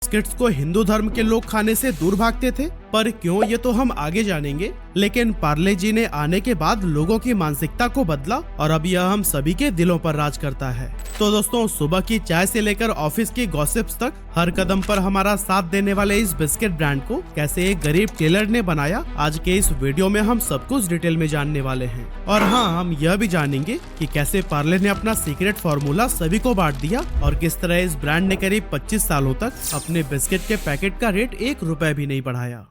Biscuits को हिंदू धर्म के लोग खाने से दूर भागते थे, पर क्यों ये तो हम आगे जानेंगे। लेकिन पार्ले जी ने आने के बाद लोगों की मानसिकता को बदला और अब यह हम सभी के दिलों पर राज करता है। तो दोस्तों, सुबह की चाय से लेकर ऑफिस की गॉसिप्स तक हर कदम पर हमारा साथ देने वाले इस बिस्किट ब्रांड को कैसे एक गरीब टेलर ने बनाया, आज के इस वीडियो में हम सब कुछ डिटेल में जानने वाले हैं। और हाँ, हम यह भी जानेंगे कि कैसे पार्ले ने अपना सीक्रेट फॉर्मूला सभी को बांट दिया और किस तरह इस ब्रांड ने करीब 25 सालों तक अपने बिस्किट के पैकेट का रेट 1 रुपए भी नहीं बढ़ाया।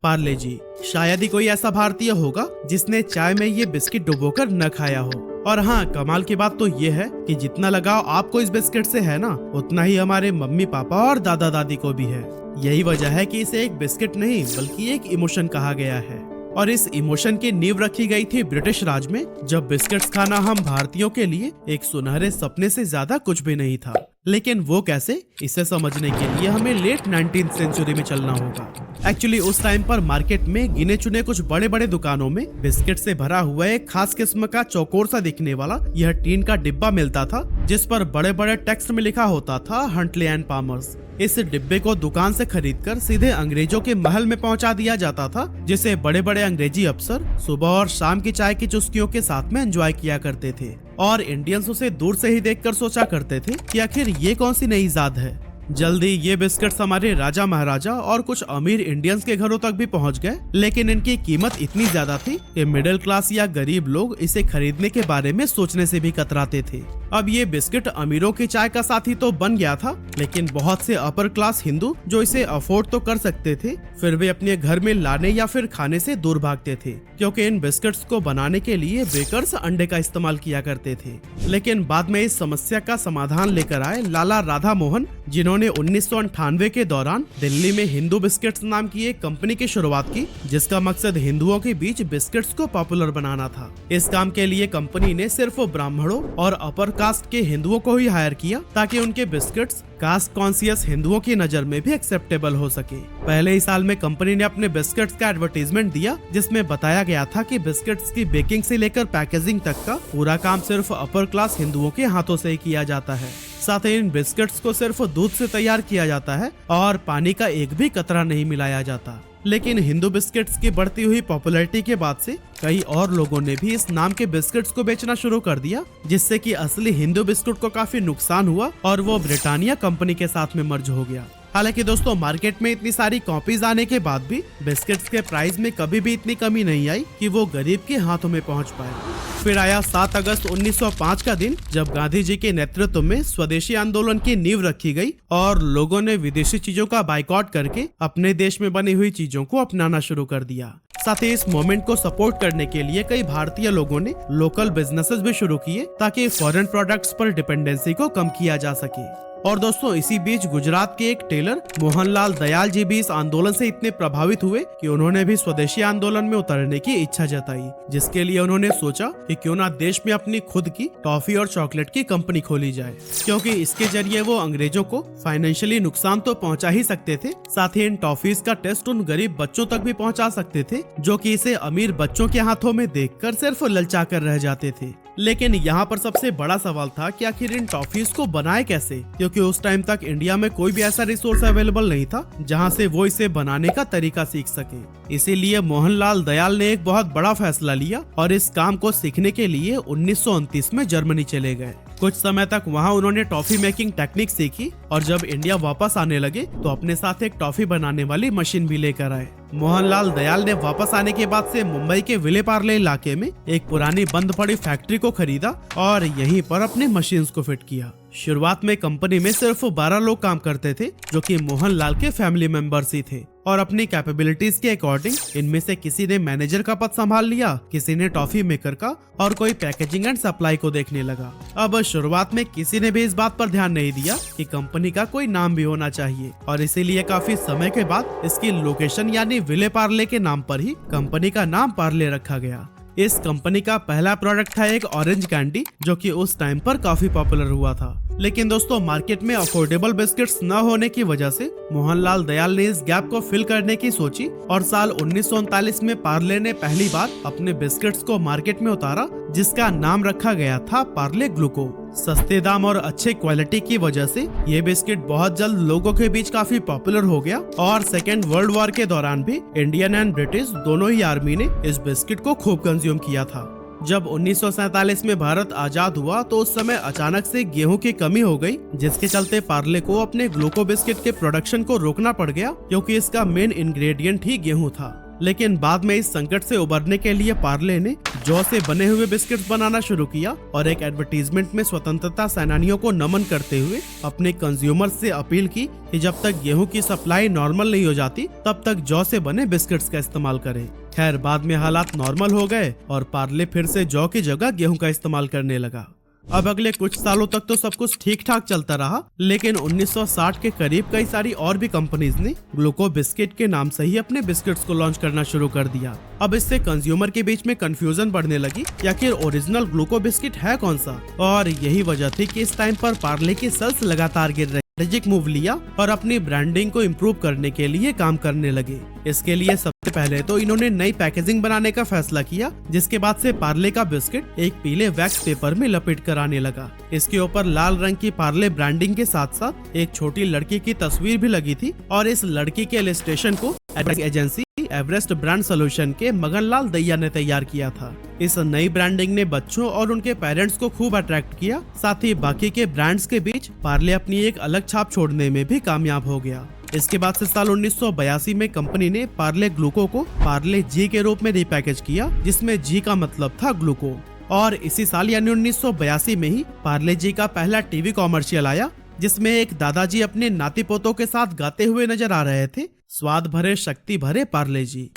पार्ले जी, शायद ही कोई ऐसा भारतीय होगा जिसने चाय में ये बिस्किट डुबोकर न खाया हो। और हाँ, कमाल की बात तो ये है कि जितना लगाव आपको इस बिस्किट से है ना, उतना ही हमारे मम्मी पापा और दादा दादी को भी है। यही वजह है कि इसे एक बिस्किट नहीं बल्कि एक इमोशन कहा गया है। और इस इमोशन की नींव रखी गई थी ब्रिटिश राज में, जब बिस्किट्स खाना हम भारतीयों के लिए एक सुनहरे सपने से ज्यादा कुछ भी नहीं था। लेकिन वो कैसे, इसे समझने के लिए हमें लेट 19th सेंचुरी में चलना होगा। एक्चुअली उस टाइम पर मार्केट में गिने चुने कुछ बड़े बड़े दुकानों में बिस्किट से भरा हुआ एक खास किस्म का चौकोर सा दिखने वाला यह टीन का डिब्बा मिलता था, जिस पर बड़े बड़े टेक्स्ट में लिखा होता था हंटले एंड पामर्स। इस डिब्बे को दुकान से खरीदकर सीधे अंग्रेजों के महल में पहुंचा दिया जाता था, जिसे बड़े बड़े अंग्रेजी अफसर सुबह और शाम की चाय की चुस्कियों के साथ में एंजॉय किया करते थे। और इंडियंस उसे दूर से ही देखकर सोचा करते थे कि आखिर ये कौन सी नई इजाद है। जल्दी ये बिस्किट्स हमारे राजा महाराजा और कुछ अमीर इंडियंस के घरों तक भी पहुंच गए, लेकिन इनकी कीमत इतनी ज्यादा थी कि मिडिल क्लास या गरीब लोग इसे खरीदने के बारे में सोचने से भी कतराते थे। अब ये बिस्किट अमीरों की चाय का साथी तो बन गया था, लेकिन बहुत से अपर क्लास हिंदू जो इसे अफोर्ड तो कर सकते थे, फिर वे अपने घर में लाने या फिर खाने से दूर भागते थे, क्योंकि इन बिस्किट्स को बनाने के लिए बेकर्स अंडे का इस्तेमाल किया करते थे। लेकिन बाद में इस समस्या का समाधान लेकर आए लाला राधा मोहन, जिन्होंने 1998 के दौरान दिल्ली में हिंदू बिस्किट्स नाम की एक कंपनी की शुरुआत की, जिसका मकसद हिंदुओं के बीच बिस्किट्स को पॉपुलर बनाना था। इस काम के लिए कंपनी ने सिर्फ ब्राह्मणों और अपर कास्ट के हिंदुओं को ही हायर किया, ताकि उनके बिस्किट्स कास्ट कॉन्शियस हिंदुओं की नजर में भी एक्सेप्टेबल हो सके। पहले ही साल में कंपनी ने अपने बिस्किट्स का एडवर्टीजमेंट दिया, जिसमें बताया गया था कि बिस्किट्स की बेकिंग से लेकर पैकेजिंग तक का पूरा काम सिर्फ अपर क्लास हिंदुओं के हाथों से ही किया जाता है। साथ ही इन बिस्किट्स को सिर्फ दूध से तैयार किया जाता है और पानी का एक भी कतरा नहीं मिलाया जाता। लेकिन हिंदू बिस्किट्स की बढ़ती हुई पॉपुलैरिटी के बाद से कई और लोगों ने भी इस नाम के बिस्किट्स को बेचना शुरू कर दिया, जिससे कि असली हिंदू बिस्कुट को काफी नुकसान हुआ और वो ब्रिटानिया कंपनी के साथ में मर्ज हो गया। हालांकि दोस्तों, मार्केट में इतनी सारी कॉपीज आने के बाद भी बिस्किट्स के प्राइस में कभी भी इतनी कमी नहीं आई कि वो गरीब के हाथों में पहुंच पाए। फिर आया 7 अगस्त 1905 का दिन, जब गांधी जी के नेतृत्व में स्वदेशी आंदोलन की नींव रखी गई और लोगों ने विदेशी चीजों का बाइकआउट करके अपने देश में बनी हुई चीजों को अपनाना शुरू कर दिया। साथ ही इस मूवमेंट को सपोर्ट करने के लिए कई भारतीय लोगों ने लोकल बिजनेसेस भी शुरू किए, ताकि फॉरेन प्रोडक्ट्स पर डिपेंडेंसी को कम किया जा सके। और दोस्तों, इसी बीच गुजरात के एक टेलर मोहनलाल दयाल जी भी इस आंदोलन से इतने प्रभावित हुए कि उन्होंने भी स्वदेशी आंदोलन में उतरने की इच्छा जताई, जिसके लिए उन्होंने सोचा कि क्यों ना देश में अपनी खुद की टॉफी और चॉकलेट की कंपनी खोली जाए, क्योंकि इसके जरिए वो अंग्रेजों को फाइनेंशियली नुकसान तो पहुंचा ही सकते थे, साथ ही इन टॉफीज का टेस्ट उन गरीब बच्चों तक भी पहुंचा सकते थे, जो कि इसे अमीर बच्चों के हाथों में देखकर सिर्फ ललचा कर रह जाते थे। लेकिन यहाँ पर सबसे बड़ा सवाल था कि आखिर इन टॉफीज को बनाए कैसे, क्योंकि उस टाइम तक इंडिया में कोई भी ऐसा रिसोर्स अवेलेबल नहीं था जहाँ से वो इसे बनाने का तरीका सीख सके। इसीलिए मोहनलाल दयाल ने एक बहुत बड़ा फैसला लिया और इस काम को सीखने के लिए 1929 में जर्मनी चले गए। कुछ समय तक वहाँ उन्होंने टॉफी मेकिंग टेक्निक सीखी और जब इंडिया वापस आने लगे तो अपने साथ एक टॉफी बनाने वाली मशीन भी लेकर आए। मोहनलाल दयाल ने वापस आने के बाद से मुंबई के विले पार्ले इलाके में एक पुरानी बंद पड़ी फैक्ट्री को खरीदा और यहीं पर अपने मशीन्स को फिट किया। शुरुआत में कंपनी में सिर्फ 12 लोग काम करते थे, जो कि मोहनलाल के फैमिली मेंबर्स ही थे, और अपनी कैपेबिलिटीज के अकॉर्डिंग इनमें से किसी ने मैनेजर का पद संभाल लिया, किसी ने टॉफी मेकर का, और कोई पैकेजिंग एंड सप्लाई को देखने लगा। अब शुरुआत में किसी ने भी इस बात पर ध्यान नहीं दिया कि कंपनी का कोई नाम भी होना चाहिए, और इसीलिए काफी समय के बाद इसकी लोकेशन यानी विले पार्ले के नाम पर ही कंपनी का नाम पार्ले रखा गया। इस कंपनी का पहला प्रोडक्ट था एक ऑरेंज कैंडी, जो कि उस टाइम पर काफी पॉपुलर हुआ था। लेकिन दोस्तों, मार्केट में अफोर्डेबल बिस्किट्स न होने की वजह से मोहनलाल दयाल ने इस गैप को फिल करने की सोची और साल 1939 में पार्ले ने पहली बार अपने बिस्किट्स को मार्केट में उतारा, जिसका नाम रखा गया था पार्ले ग्लूको। सस्ते दाम और अच्छे क्वालिटी की वजह से ये बिस्किट बहुत जल्द लोगों के बीच काफी पॉपुलर हो गया और सेकेंड वर्ल्ड वॉर के दौरान भी इंडियन एंड ब्रिटिश दोनों ही आर्मी ने इस बिस्किट को खूब कंज्यूम किया था। जब 1947 में भारत आजाद हुआ तो उस समय अचानक से गेहूं की कमी हो गई, जिसके चलते पार्ले को अपने ग्लूको बिस्किट के प्रोडक्शन को रोकना पड़ गया क्योंकि इसका मेन इंग्रेडिएंट ही गेहूं था। लेकिन बाद में इस संकट से उबरने के लिए पार्ले ने जौ से बने हुए बिस्किट्स बनाना शुरू किया और एक एडवर्टीजमेंट में स्वतंत्रता सेनानियों को नमन करते हुए अपने कंज्यूमर्स से अपील की कि जब तक गेहूं की सप्लाई नॉर्मल नहीं हो जाती तब तक जौ से बने बिस्किट्स का इस्तेमाल करें। खैर, बाद में हालात नॉर्मल हो गए और पार्ले फिर से जौ की जगह गेहूं का इस्तेमाल करने लगा। अब अगले कुछ सालों तक तो सब कुछ ठीक ठाक चलता रहा, लेकिन 1960 के करीब कई सारी और भी कंपनीज ने ग्लूको बिस्किट के नाम से ही अपने बिस्किट्स को लॉन्च करना शुरू कर दिया। अब इससे कंज्यूमर के बीच में कंफ्यूजन बढ़ने लगी कि आखिर ओरिजिनल ग्लूको बिस्किट है कौन सा, और यही वजह थी कि इस टाइम पर पार्ले के सेल्स लगातार गिर रहे। स्ट्रेटेजिक मूव लिया और अपनी ब्रांडिंग को इम्प्रूव करने के लिए काम करने लगे। इसके लिए सबसे पहले तो इन्होंने नई पैकेजिंग बनाने का फैसला किया, जिसके बाद से पार्ले का बिस्किट एक पीले वैक्स पेपर में लपेट कर आने लगा। इसके ऊपर लाल रंग की पार्ले ब्रांडिंग के साथ साथ एक छोटी लड़की की तस्वीर भी लगी थी और इस लड़की के इलस्ट्रेशन को एजेंसी एवरेस्ट ब्रांड सोल्यूशन के मगनलाल दैया ने तैयार किया था। इस नई ब्रांडिंग ने बच्चों और उनके पेरेंट्स को खूब अट्रैक्ट किया, साथ ही बाकी के ब्रांड्स के बीच पार्ले अपनी एक अलग छाप छोड़ने में भी कामयाब हो गया। इसके बाद से साल 1982 में कंपनी ने पार्ले ग्लूको को पार्ले जी के रूप में रिपैकेज किया, जिसमें जी का मतलब था ग्लूको। और इसी साल यानी 1982 में ही पार्ले जी का पहला टीवी कॉमर्शियल आया, जिसमें एक दादाजी अपने नाती पोतों के साथ गाते हुए नजर आ रहे थे, स्वाद भरे शक्ति भरे पार्ले जी।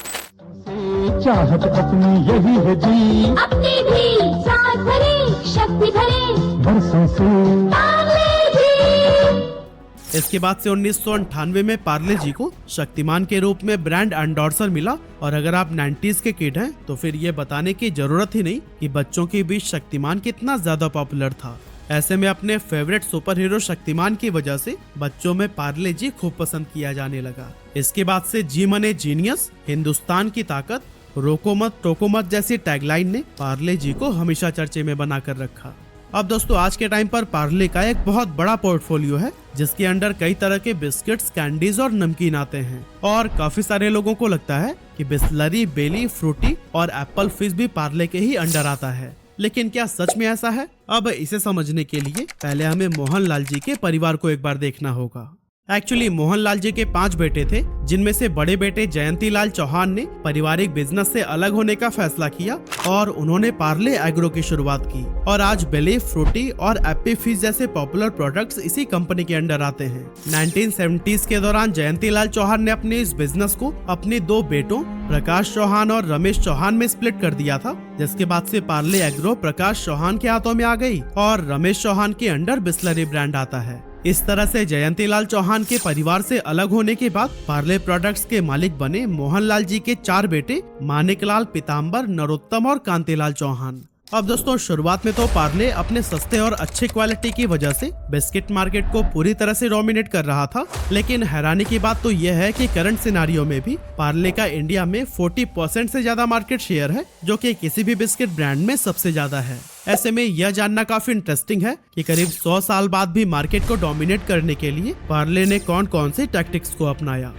चाहत अपनी यही है जी, अपनी भी स्वाद भरे शक्ति भरे बरसों से पार्ले जी। इसके बाद से 1998 में पार्ले जी को शक्तिमान के रूप में ब्रांड एंडोर्सर मिला। और अगर आप 90s के किड हैं तो फिर ये बताने की जरूरत ही नहीं कि बच्चों के बीच शक्तिमान कितना ज्यादा पॉपुलर था। ऐसे में अपने फेवरेट सुपर हीरो शक्तिमान की वजह से बच्चों में पार्ले जी खूब पसंद किया जाने लगा। इसके बाद से जी मने जीनियस, हिंदुस्तान की ताकत, रोको मत टोको मत जैसी टैगलाइन ने पार्ले जी को हमेशा चर्चे में बनाकर रखा। अब दोस्तों, आज के टाइम पर पार्ले का एक बहुत बड़ा पोर्टफोलियो है, जिसके अंडर कई तरह के बिस्किट्स, कैंडीज और नमकीन आते हैं। और काफी सारे लोगों को लगता है कि बिस्लरी, बेली, फ्रूटी और एप्पल फिज भी पार्ले के ही अंडर आता है, लेकिन क्या सच में ऐसा है? अब इसे समझने के लिए पहले हमें मोहनलाल जी के परिवार को एक बार देखना होगा। एक्चुअली मोहनलाल जी के 5 बेटे थे, जिनमें से बड़े बेटे जयंती लाल चौहान ने पारिवारिक बिजनेस से अलग होने का फैसला किया और उन्होंने पार्ले एग्रो की शुरुआत की। और आज बेली, फ्रूटी और एप्पी फिज जैसे पॉपुलर प्रोडक्ट्स इसी कंपनी के अंडर आते हैं। 1970s के दौरान जयंती लाल चौहान ने अपने इस बिजनेस को अपने 2 बेटों प्रकाश चौहान और रमेश चौहान में स्प्लिट कर दिया था, जिसके बाद से पार्ले एग्रो प्रकाश चौहान के हाथों में आ गई और रमेश चौहान के अंडर बिस्लरी ब्रांड आता है। इस तरह से जयंती लाल चौहान के परिवार से अलग होने के बाद पार्ले प्रोडक्ट्स के मालिक बने मोहनलाल जी के 4 बेटे मानिकलाल, पीताम्बर, नरोत्तम और कांतिलाल चौहान। अब दोस्तों, शुरुआत में तो पार्ले अपने सस्ते और अच्छे क्वालिटी की वजह से बिस्किट मार्केट को पूरी तरह से डोमिनेट कर रहा था, लेकिन हैरानी की बात तो यह है कि करंट सिनारियो में भी पार्ले का इंडिया में 40% से ज्यादा मार्केट शेयर है, जो कि किसी भी बिस्किट ब्रांड में सबसे ज्यादा है। ऐसे में यह जानना काफी इंटरेस्टिंग है कि करीब 100 साल बाद भी मार्केट को डोमिनेट करने के लिए पार्ले ने कौन कौन से टैक्टिक्स को अपनाया।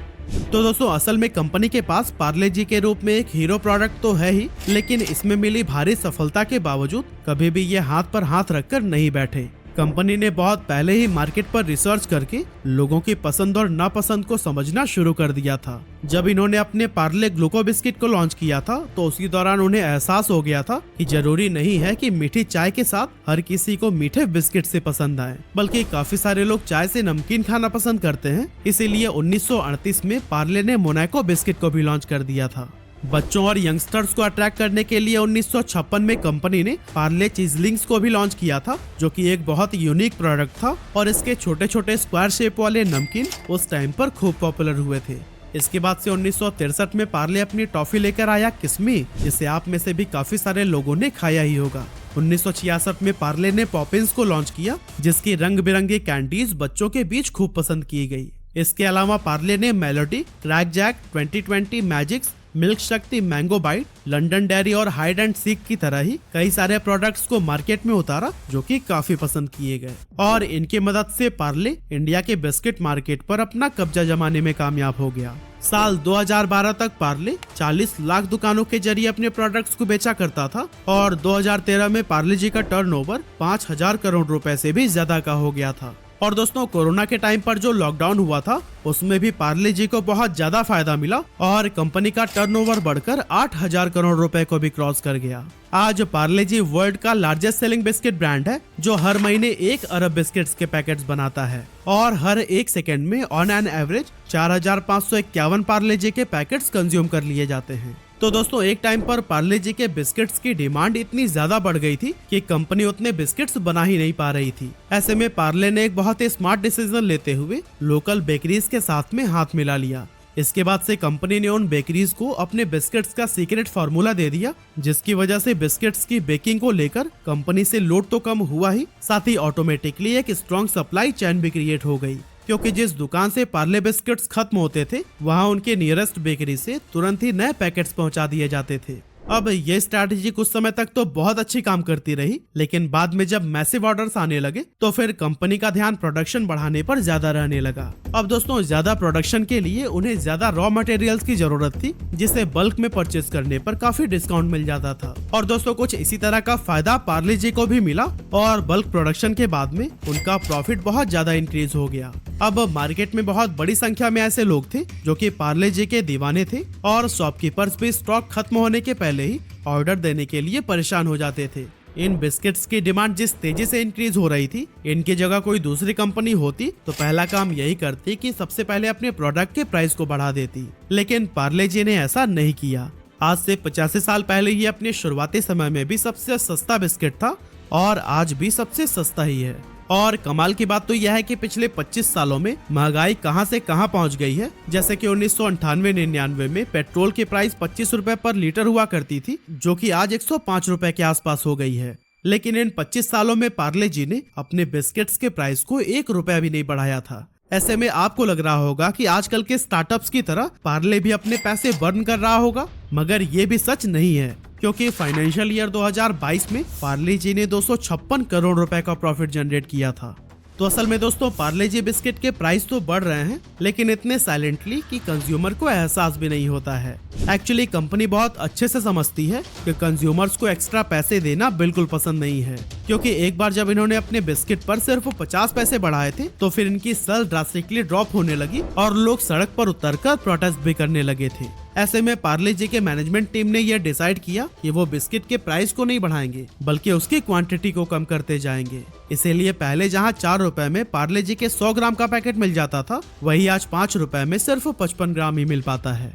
तो दोस्तों, असल में कंपनी के पास पार्ले जी के रूप में एक हीरो प्रोडक्ट तो है ही, लेकिन इसमें मिली भारी सफलता के बावजूद कभी भी ये हाथ पर हाथ रखकर नहीं बैठे। कंपनी ने बहुत पहले ही मार्केट पर रिसर्च करके लोगों की पसंद और नापसंद को समझना शुरू कर दिया था। जब इन्होंने अपने पार्ले ग्लूको बिस्किट को लॉन्च किया था तो उसी दौरान उन्हें एहसास हो गया था कि जरूरी नहीं है कि मीठी चाय के साथ हर किसी को मीठे बिस्किट से पसंद आए, बल्कि काफी सारे लोग चाय से नमकीन खाना पसंद करते हैं। इसीलिए 1938 में पार्ले ने मोनाको बिस्किट को भी लॉन्च कर दिया था। बच्चों और यंगस्टर्स को अट्रैक्ट करने के लिए 1956 में कंपनी ने पार्ले चीजलिंग्स को भी लॉन्च किया था, जो कि एक बहुत यूनिक प्रोडक्ट था और इसके छोटे छोटे स्क्वायर शेप वाले नमकीन उस टाइम पर खूब पॉपुलर हुए थे। इसके बाद से 1963 में पार्ले अपनी टॉफी लेकर आया किस्मी, जिसे आप में से भी काफी सारे लोगों ने खाया ही होगा। 1966 में पार्ले ने पॉपिंस को लॉन्च किया, जिसकी रंग बिरंगी कैंडीज बच्चों के बीच खूब पसंद की गई। इसके अलावा पार्ले ने Melody, Krackjack, 2020, Magix Milk Shakti, Mango Bite, London Dairy और हाइड एंड सीक की तरह ही कई सारे प्रोडक्ट्स को मार्केट में उतारा जो कि काफी पसंद किए गए और इनकी मदद से पार्ले इंडिया के बिस्किट मार्केट पर अपना कब्जा जमाने में कामयाब हो गया। साल 2012 तक पार्ले 40 लाख दुकानों के जरिए अपने प्रोडक्ट्स को बेचा करता था और 2013 में पार्ले जी का टर्नओवर 5,000 करोड़ रुपए से भी ज्यादा का हो गया था। और दोस्तों, कोरोना के टाइम पर जो लॉकडाउन हुआ था उसमें भी पार्ले जी को बहुत ज्यादा फायदा मिला और कंपनी का टर्नओवर बढ़कर 8,000 करोड़ रुपए को भी क्रॉस कर गया। आज पार्ले जी वर्ल्ड का लार्जेस्ट सेलिंग बिस्किट ब्रांड है जो हर महीने 1 अरब बिस्किट्स के पैकेट्स बनाता है और हर 1 सेकेंड में ऑन एन एवरेज 4,551 पार्ले जी के पैकेट्स कंज्यूम कर लिए जाते हैं। तो दोस्तों, एक टाइम पर पार्ले जी के बिस्किट्स की डिमांड इतनी ज्यादा बढ़ गई थी कि कंपनी उतने बिस्किट्स बना ही नहीं पा रही थी। ऐसे में पार्ले ने एक बहुत ही स्मार्ट डिसीजन लेते हुए लोकल बेकरीज के साथ में हाथ मिला लिया। इसके बाद से कंपनी ने उन बेकरीज को अपने बिस्किट्स का सीक्रेट फार्मूला दे दिया, जिसकी वजह से बिस्किट्स की बेकिंग को लेकर कंपनी से लोड तो कम हुआ ही, साथ ही ऑटोमेटिकली एक स्ट्रॉन्ग सप्लाई चेन भी क्रिएट हो गई, क्योंकि जिस दुकान से पार्ले बिस्किट्स खत्म होते थे वहां उनके नियरेस्ट बेकरी से तुरंत ही नए पैकेट्स पहुंचा दिए जाते थे। अब ये स्ट्रैटेजी कुछ समय तक तो बहुत अच्छी काम करती रही, लेकिन बाद में जब मैसिव ऑर्डर्स आने लगे तो फिर कंपनी का ध्यान प्रोडक्शन बढ़ाने पर ज्यादा रहने लगा। अब दोस्तों, ज्यादा प्रोडक्शन के लिए उन्हें ज्यादा रॉ मटेरियल्स की जरूरत थी, जिसे बल्क में परचेज करने पर काफी डिस्काउंट मिल जाता था। और दोस्तों, कुछ इसी तरह का फायदा पार्ले जी को भी मिला और बल्क प्रोडक्शन के बाद में उनका प्रॉफिट बहुत ज्यादा इंक्रीज हो गया। अब मार्केट में बहुत बड़ी संख्या में ऐसे लोग थे जो कि पार्ले जी के दीवाने थे और शॉपकीपर्स भी स्टॉक खत्म होने के पहले ही ऑर्डर देने के लिए परेशान हो जाते थे। इन बिस्किट्स की डिमांड जिस तेजी से इंक्रीज हो रही थी, इनकी जगह कोई दूसरी कंपनी होती तो पहला काम यही करती कि सबसे पहले अपने प्रोडक्ट के प्राइस को बढ़ा देती, लेकिन पार्ले जी ने ऐसा नहीं किया। आज से 85 साल पहले ये अपने शुरुआती समय में भी सबसे सस्ता बिस्किट था और आज भी सबसे सस्ता ही है। और कमाल की बात तो यह है कि पिछले 25 सालों में महंगाई कहां से कहां पहुंच गई है। जैसे कि 1998-99 में पेट्रोल की प्राइस 25 रुपए पर लीटर हुआ करती थी, जो कि आज 105 रुपए के आसपास हो गई है। लेकिन इन 25 सालों में पार्ले जी ने अपने बिस्किट्स के प्राइस को 1 रुपया भी नहीं बढ़ाया था। ऐसे में आपको लग रहा होगा कि आजकल के स्टार्टअप्स की तरह पार्ले भी अपने पैसे बर्न कर रहा होगा, मगर ये भी सच नहीं है, क्योंकि फाइनेंशियल ईयर 2022 में पार्ले जी ने 256 करोड़ रुपए का प्रॉफिट जनरेट किया था। तो असल में दोस्तों, पार्ले जी बिस्किट के प्राइस तो बढ़ रहे हैं, लेकिन इतने साइलेंटली कि कंज्यूमर को एहसास भी नहीं होता है। एक्चुअली कंपनी बहुत अच्छे से समझती है कि कंज्यूमर्स को एक्स्ट्रा पैसे देना बिल्कुल पसंद नहीं है, क्योंकि एक बार जब इन्होंने अपने बिस्किट पर सिर्फ 50 पैसे बढ़ाए थे तो फिर इनकी सेल ड्रास्टिकली ड्रॉप होने लगी और लोग सड़क पर उतरकर प्रोटेस्ट भी करने लगे थे। ऐसे में पार्ले जी के मैनेजमेंट टीम ने यह डिसाइड किया कि वो बिस्किट के प्राइस को नहीं बढ़ाएंगे, बल्कि उसकी क्वांटिटी को कम करते जाएंगे। इसीलिए पहले जहां 4 रुपए में पार्ले जी के 100 ग्राम का पैकेट मिल जाता था, वही आज 5 रुपए में सिर्फ 55 ग्राम ही मिल पाता है।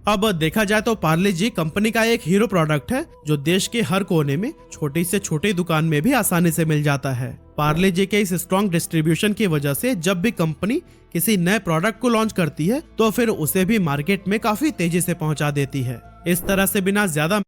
अब देखा जाए तो पार्ले जी कंपनी का एक हीरो प्रोडक्ट है जो देश के हर कोने में छोटी से छोटी दुकान में भी आसानी से मिल जाता है। पार्ले जी के इस स्ट्रॉन्ग डिस्ट्रीब्यूशन की वजह से जब भी कंपनी किसी नए प्रोडक्ट को लॉन्च करती है तो फिर उसे भी मार्केट में काफी तेजी से पहुंचा देती है। इस तरह से बिना ज्यादा